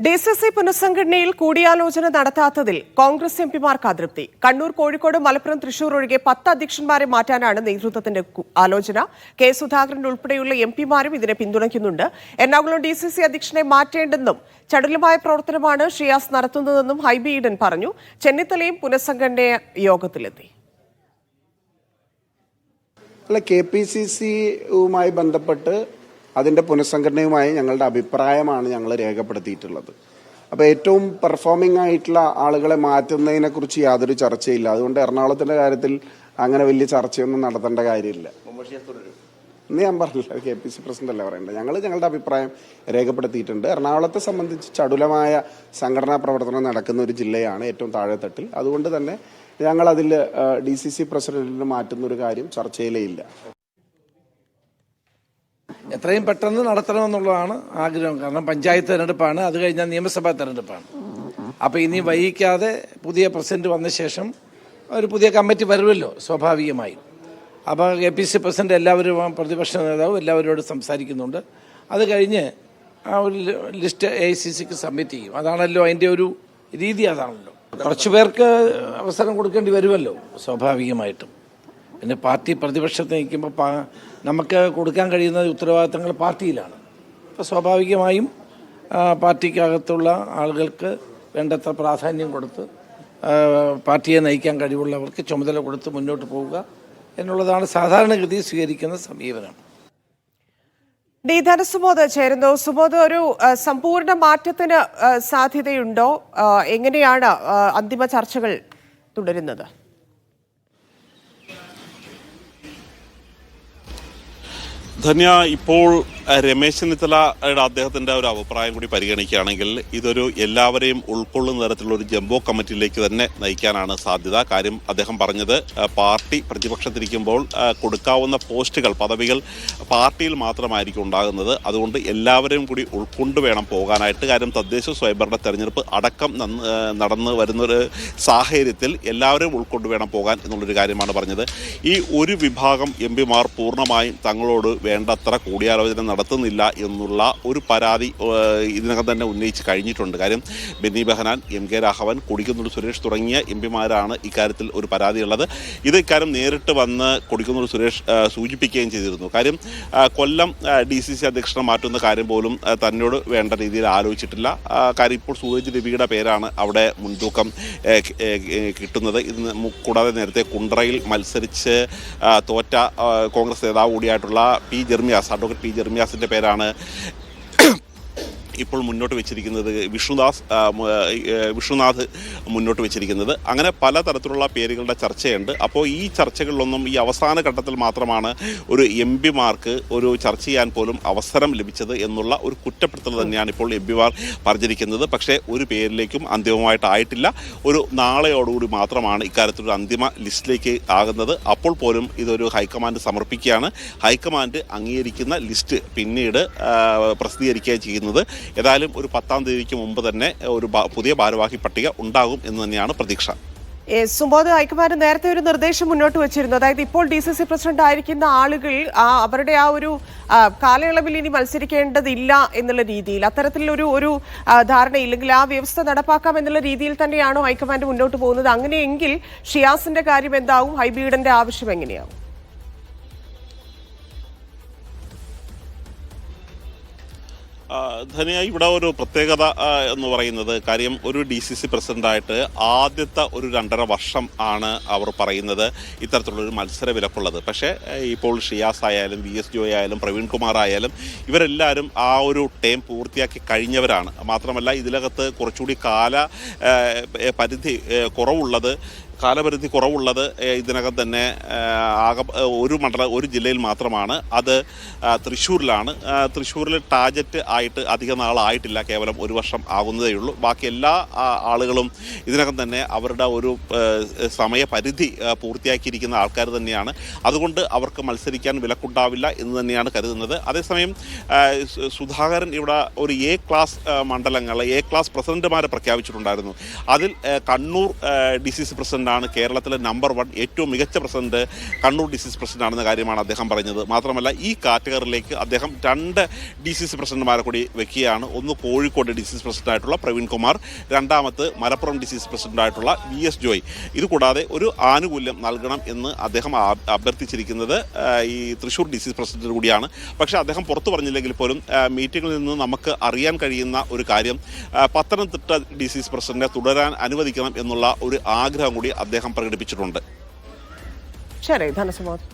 DCC പുനഃസംഘടനയിൽ കൂടിയാലോചന നടത്താത്തതിൽ കോൺഗ്രസ് എംപിമാർക്ക് അതൃപ്തി. കണ്ണൂർ, കോഴിക്കോട്, മലപ്പുറം, തൃശൂർ ഒഴികെ 10 അധ്യക്ഷന്മാരെ മാറ്റാനാണ് നേതൃത്വത്തിന്റെ ആലോചന. കെ സുധാകരൻ ഉൾപ്പെടെയുള്ള എംപിമാരും ഇതിനെ പിന്തുണയ്ക്കുന്നുണ്ട്. എറണാകുളം DCC അധ്യക്ഷനെ മാറ്റേണ്ടെന്നും ചടുലമായ പ്രവർത്തനമാണ് ഷിയാസ് നടത്തുന്നതെന്നും ഹൈബി ഈഡൻ പറഞ്ഞു. ചെന്നിത്തലയും പുനഃസംഘടന യോഗത്തിലെത്തി. KPCC-യുമായി ബന്ധപ്പെട്ട് അതിൻ്റെ പുനഃസംഘടനയുമായി ഞങ്ങളുടെ അഭിപ്രായമാണ് ഞങ്ങൾ രേഖപ്പെടുത്തിയിട്ടുള്ളത്. അപ്പോൾ ഏറ്റവും പെർഫോമിംഗ് ആയിട്ടുള്ള ആളുകളെ മാറ്റുന്നതിനെക്കുറിച്ച് യാതൊരു ചർച്ചയില്ല. അതുകൊണ്ട് എറണാകുളത്തിൻ്റെ കാര്യത്തിൽ അങ്ങനെ വലിയ ചർച്ചയൊന്നും നടത്തേണ്ട കാര്യമില്ല. ഇന്ന് ഞാൻ പറഞ്ഞില്ല, KPCC പ്രസിഡന്റ് അല്ല പറയേണ്ടത്. ഞങ്ങളുടെ അഭിപ്രായം രേഖപ്പെടുത്തിയിട്ടുണ്ട്. എറണാകുളത്തെ സംബന്ധിച്ച് ചടുലമായ സംഘടനാ പ്രവർത്തനം നടക്കുന്ന ഒരു ജില്ലയാണ് ഏറ്റവും താഴെത്തട്ടിൽ. അതുകൊണ്ട് തന്നെ ഞങ്ങളതിൽ DCC പ്രസിഡന്റിന് മാറ്റുന്നൊരു കാര്യം ചർച്ചയിലേ ഇല്ല. എത്രയും പെട്ടെന്ന് നടത്തണമെന്നുള്ളതാണ് ആഗ്രഹം. കാരണം പഞ്ചായത്ത് തെരഞ്ഞെടുപ്പാണ്, അത് കഴിഞ്ഞാൽ നിയമസഭാ തെരഞ്ഞെടുപ്പാണ്. അപ്പോൾ ഇനി വൈകിക്കാതെ പുതിയ പ്രസിഡന്റ് വന്ന ശേഷം ഒരു പുതിയ കമ്മിറ്റി വരുമല്ലോ സ്വാഭാവികമായും. അപ്പോൾ KPCC പ്രസിഡന്റ് എല്ലാവരും, പ്രതിപക്ഷ നേതാവും എല്ലാവരോടും സംസാരിക്കുന്നുണ്ട്. അത് കഴിഞ്ഞ് ആ ഒരു ലിസ്റ്റ് AICC-ക്ക് സബ്മിറ്റ് ചെയ്യും. അതാണല്ലോ അതിൻ്റെ ഒരു രീതി. അതാണല്ലോ കുറച്ചു പേർക്ക് അവസരം കൊടുക്കേണ്ടി വരുമല്ലോ സ്വാഭാവികമായിട്ടും. പിന്നെ പാർട്ടി പ്രതിപക്ഷത്ത് നിൽക്കുമ്പോൾ നമുക്ക് കൊടുക്കാൻ കഴിയുന്ന ഉത്തരവാദിത്തങ്ങൾ പാർട്ടിയിലാണ്. അപ്പോൾ സ്വാഭാവികമായും പാർട്ടിക്കകത്തുള്ള ആളുകൾക്ക് വേണ്ടത്ര പ്രാധാന്യം കൊടുത്ത് പാർട്ടിയെ നയിക്കാൻ കഴിവുള്ളവർക്ക് ചുമതല കൊടുത്ത് മുന്നോട്ട് പോവുക എന്നുള്ളതാണ് സാധാരണഗതി സ്വീകരിക്കുന്ന സമീപനം. ധനസുബോധ് ചേരുന്നു. സുബോധ്, ഒരു സമ്പൂർണ്ണ മാറ്റത്തിന് സാധ്യതയുണ്ടോ? എങ്ങനെയാണ് അന്തിമ ചർച്ചകൾ തുടരുന്നത്? ധന്യ, ഇപ്പോൾ രമേശ് ചെന്നിത്തലയുടെ അദ്ദേഹത്തിൻ്റെ ഒരു അഭിപ്രായം കൂടി പരിഗണിക്കുകയാണെങ്കിൽ ഇതൊരു എല്ലാവരെയും ഉൾക്കൊള്ളുന്ന തരത്തിലുള്ള ഒരു ജംബോ കമ്മിറ്റിയിലേക്ക് തന്നെ നയിക്കാനാണ് സാധ്യത. കാര്യം അദ്ദേഹം പറഞ്ഞത്, പാർട്ടി പ്രതിപക്ഷത്തിരിക്കുമ്പോൾ കൊടുക്കാവുന്ന പോസ്റ്റുകൾ, പദവികൾ പാർട്ടിയിൽ മാത്രമായിരിക്കും ഉണ്ടാകുന്നത്. അതുകൊണ്ട് എല്ലാവരെയും കൂടി ഉൾക്കൊണ്ട് വേണം പോകാനായിട്ട്. കാര്യം തദ്ദേശ സ്വയംഭരണ തെരഞ്ഞെടുപ്പ് അടക്കം നടന്നു വരുന്നൊരു സാഹചര്യത്തിൽ എല്ലാവരെയും ഉൾക്കൊണ്ട് വേണം പോകാൻ എന്നുള്ളൊരു കാര്യമാണ് പറഞ്ഞത്. ഈ ഒരു വിഭാഗം എംപിമാർ പൂർണ്ണമായും തങ്ങളോട് വേണ്ടത്ര കൂടിയാലോചന നടത്തുന്നില്ല എന്നുള്ള ഒരു പരാതി ഇതിനകം തന്നെ ഉന്നയിച്ച് കഴിഞ്ഞിട്ടുണ്ട്. കാര്യം ബെന്നി ബെഹനാൻ, MK രാഘവൻ, കൊടിക്കുന്നിൽ സുരേഷ് തുടങ്ങിയ എംപിമാരാണ് ഇക്കാര്യത്തിൽ ഒരു പരാതിയുള്ളത്. ഇക്കാര്യം നേരിട്ട് വന്ന് കൊടിക്കുന്നിൽ സുരേഷ് സൂചിപ്പിക്കുകയും ചെയ്തിരുന്നു. കാര്യം കൊല്ലം DCC അധ്യക്ഷനെ മാറ്റുന്ന കാര്യം പോലും തന്നോട് വേണ്ട രീതിയിൽ ആലോചിച്ചിട്ടില്ല. കാര്യം ഇപ്പോൾ സൂരജ് രവിയുടെ പേരാണ് അവിടെ മുൻതൂക്കം കിട്ടുന്നത്. കൂടാതെ നേരത്തെ കുണ്ട്രയിൽ മത്സരിച്ച് തോറ്റ കോൺഗ്രസ് നേതാവ് കൂടിയായിട്ടുള്ള അഡ്വക്കേറ്റ് പി ജെർമിയാസിൻ്റെ പേരാണ് ഇപ്പോൾ മുന്നോട്ട് വെച്ചിരിക്കുന്നത്. വിഷ്ണുനാഥ് മുന്നോട്ട് വെച്ചിരിക്കുന്നത്. അങ്ങനെ പലതരത്തിലുള്ള പേരുകളുടെ ചർച്ചയുണ്ട്. അപ്പോൾ ഈ ചർച്ചകളിലൊന്നും ഈ അവസാന ഘട്ടത്തിൽ മാത്രമാണ് ഒരു എംപിമാർക്ക് ഒരു ചർച്ച ചെയ്യാൻ പോലും അവസരം ലഭിച്ചത് എന്നുള്ള ഒരു കുറ്റപ്പെടുത്തൽ തന്നെയാണ് ഇപ്പോൾ എംപിമാർ പറഞ്ഞിരിക്കുന്നത്. പക്ഷേ ഒരു പേരിലേക്കും അന്തിമമായിട്ടായിട്ടില്ല. ഒരു നാളെയോടുകൂടി മാത്രമാണ് ഇക്കാര്യത്തിലൊരു അന്തിമ ലിസ്റ്റിലേക്ക് ആകുന്നത്. അപ്പോൾ പോലും ഇതൊരു ഹൈക്കമാൻഡ് സമർപ്പിക്കുകയാണ്. ഹൈക്കമാൻഡ് അംഗീകരിക്കുന്ന ലിസ്റ്റ് പിന്നീട് പ്രസിദ്ധീകരിക്കുകയാണ് ചെയ്യുന്നത്. ഏതായാലും ഒരു 10-ാം തീയതിക്ക് മുമ്പ് തന്നെ ഒരു പുതിയ ഭാരവാഹി പട്ടിക ഉണ്ടാകും എന്ന് തന്നെയാണ് പ്രതീക്ഷ. സുബോധ്, ഹൈക്കമാൻഡ് നേരത്തെ ഒരു നിർദ്ദേശം മുന്നോട്ട് വെച്ചിരുന്നു. അതായത് ഇപ്പോൾ DCC പ്രസിഡന്റ് ആയിരിക്കുന്ന ആളുകൾ അവരുടെ ആ ഒരു കാലയളവിൽ ഇനി മത്സരിക്കേണ്ടതില്ല എന്നുള്ള രീതിയിൽ, അത്തരത്തിലൊരു ധാരണയില്ലെങ്കിൽ ആ വ്യവസ്ഥ നടപ്പാക്കാം എന്നുള്ള രീതിയിൽ തന്നെയാണോ ഹൈക്കമാൻഡ് മുന്നോട്ട് പോകുന്നത്? അങ്ങനെയെങ്കിൽ ഷിയാസിന്റെ കാര്യം എന്താവും? ഹൈബി ഈഡന്റെ ആവശ്യം എങ്ങനെയാവും? ധനിയ, ഇവിടെ ഒരു പ്രത്യേകത എന്ന് പറയുന്നത്, കാര്യം ഒരു DCC പ്രസിഡന്റായിട്ട് ആദ്യത്തെ ഒരു 2.5 വർഷം ആണ് അവർ പറയുന്നത് ഇത്തരത്തിലുള്ളൊരു മത്സര വിലക്കുള്ളത്. പക്ഷേ ഇപ്പോൾ ഷിയാസ് ആയാലും VS ജോയ് ആയാലും പ്രവീൺ കുമാർ ആയാലും ഇവരെല്ലാവരും ആ ഒരു ടേം പൂർത്തിയാക്കി കഴിഞ്ഞവരാണ്. മാത്രമല്ല ഇതിനകത്ത് കുറച്ചുകൂടി കാലപരിധി കുറവുള്ളത് ഇതിനകം തന്നെ ഒരു ജില്ലയിൽ മാത്രമാണ്. അത് തൃശ്ശൂരിലാണ്. തൃശ്ശൂരിൽ ടാർജറ്റ് ആയിട്ട് അധിക നാളായിട്ടില്ല, കേവലം 1 വർഷം ആകുന്നതേ ഉള്ളൂ. ബാക്കി എല്ലാ ആളുകളും ഇതിനകം തന്നെ അവരുടെ ഒരു സമയപരിധി പൂർത്തിയാക്കിയിരിക്കുന്ന ആൾക്കാർ തന്നെയാണ്. അതുകൊണ്ട് അവർക്ക് മത്സരിക്കാൻ വിലക്കുണ്ടാവില്ല എന്ന് തന്നെയാണ് കരുതുന്നത്. അതേസമയം സുധാകരൻ ഇവിടെ ഒരു A ക്ലാസ് മണ്ഡലങ്ങൾ, A ക്ലാസ് പ്രസിഡന്റുമാരെ പ്രഖ്യാപിച്ചിട്ടുണ്ടായിരുന്നു. അതിൽ കണ്ണൂർ DCC പ്രസിഡന്റ് പ്രസിഡന്റാണ് കേരളത്തിലെ നമ്പർ 1 ഏറ്റവും മികച്ച പ്രസിഡന്റ് കണ്ണൂർ DCC പ്രസിഡന്റ് ആണെന്ന കാര്യമാണ് അദ്ദേഹം പറഞ്ഞത്. മാത്രമല്ല ഈ കാറ്റഗറിയിലേക്ക് അദ്ദേഹം 2 DCC പ്രസിഡന്റുമാരെ കൂടി വെക്കുകയാണ്. ഒന്ന് കോഴിക്കോട് DCC പ്രസിഡന്റായിട്ടുള്ള പ്രവീൺ കുമാർ, രണ്ടാമത് മലപ്പുറം DCC പ്രസിഡന്റായിട്ടുള്ള VS ജോയ്. ഇതുകൂടാതെ ഒരു ആനുകൂല്യം നൽകണം എന്ന് അദ്ദേഹം അഭ്യർത്ഥിച്ചിരിക്കുന്നത് ഈ തൃശ്ശൂർ DCC പ്രസിഡന്റ് കൂടിയാണ്. പക്ഷേ അദ്ദേഹം പുറത്തു പറഞ്ഞില്ലെങ്കിൽ പോലും മീറ്റിംഗിൽ നിന്ന് നമുക്ക് അറിയാൻ കഴിയുന്ന ഒരു കാര്യം പത്തനംതിട്ട DCC പ്രസിഡന്റിനെ തുടരാൻ അനുവദിക്കണം എന്നുള്ള ഒരു ആഗ്രഹം കൂടി അദ്ദേഹം പ്രകടിപ്പിച്ചിട്ടുണ്ട്. ശരി, ധനസുമോദ്.